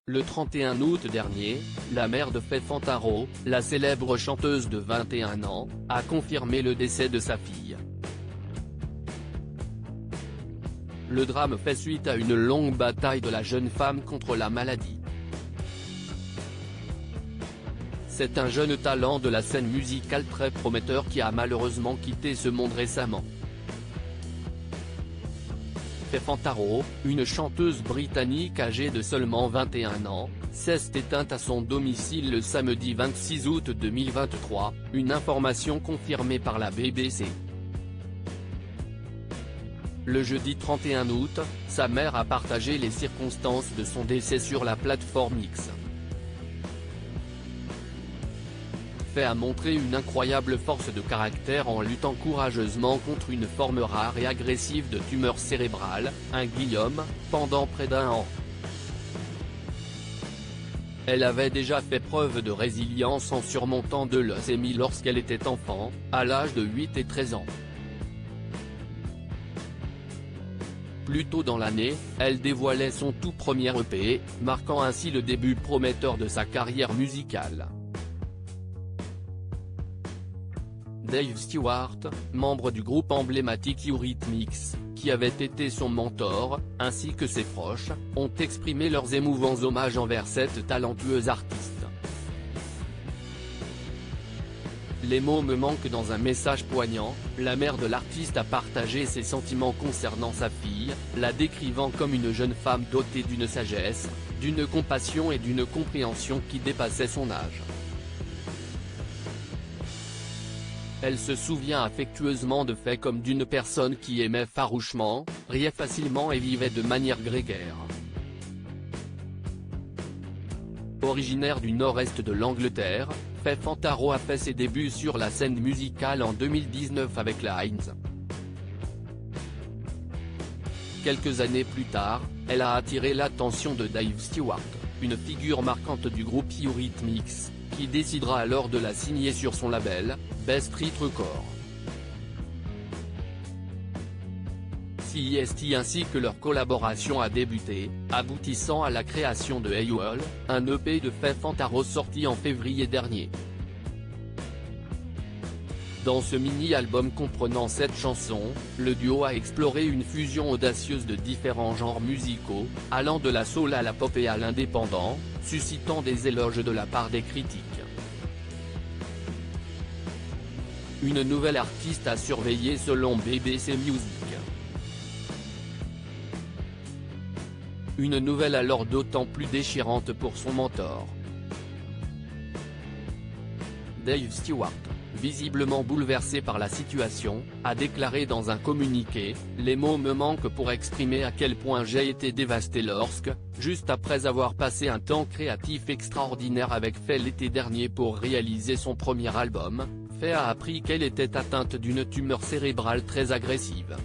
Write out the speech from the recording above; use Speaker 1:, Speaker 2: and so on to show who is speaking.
Speaker 1: Le 31 août dernier, la mère de Faye Fantaro, la célèbre chanteuse de 21 ans, a confirmé le décès de sa fille. Le drame fait suite à une longue bataille de la jeune femme contre la maladie. C'est un jeune talent de la scène musicale très prometteur qui a malheureusement quitté ce monde récemment. Faye Fantaro, une chanteuse britannique âgée de seulement 21 ans, s'est éteinte à son domicile le samedi 26 août 2023, une information confirmée par la BBC. Le jeudi 31 août, sa mère a partagé les circonstances de son décès sur la plateforme X. Faye a montré une incroyable force de caractère en luttant courageusement contre une forme rare et agressive de tumeur cérébrale, un gliome, pendant près d'1 an. Elle avait déjà fait preuve de résilience en surmontant de leucémie lorsqu'elle était enfant, à l'âge de 8 et 13 ans. Plus tôt dans l'année, elle dévoilait son tout premier EP, marquant ainsi le début prometteur de sa carrière musicale. Dave Stewart, membre du groupe emblématique Eurythmics, qui avait été son mentor, ainsi que ses proches, ont exprimé leurs émouvants hommages envers cette talentueuse artiste. Les mots me manquent dans un message poignant, la mère de l'artiste a partagé ses sentiments concernant sa fille, la décrivant comme une jeune femme dotée d'une sagesse, d'une compassion et d'une compréhension qui dépassaient son âge. Elle se souvient affectueusement de Faye comme d'une personne qui aimait farouchement, riait facilement et vivait de manière grégaire. Originaire du nord-est de l'Angleterre, Faye Fantaro a fait ses débuts sur la scène musicale en 2019 avec la Heinz. Quelques années plus tard, elle a attiré l'attention de Dave Stewart, une figure marquante du groupe Eurythmics, qui décidera alors de la signer sur son label, Best Street Records. C'est ainsi que leur collaboration a débuté, aboutissant à la création de Hey World, un EP de Faye Fantaro sorti en février dernier. Dans ce mini-album comprenant 7 chansons, le duo a exploré une fusion audacieuse de différents genres musicaux, allant de la soul à la pop et à l'indépendant, suscitant des éloges de la part des critiques. Une nouvelle artiste à surveiller selon BBC Music. Une nouvelle alors d'autant plus déchirante pour son mentor. Dave Stewart, visiblement bouleversé par la situation, a déclaré dans un communiqué « Les mots me manquent pour exprimer à quel point j'ai été dévasté lorsque, juste après avoir passé un temps créatif extraordinaire avec Faye l'été dernier pour réaliser son premier album, Faye a appris qu'elle était atteinte d'une tumeur cérébrale très agressive.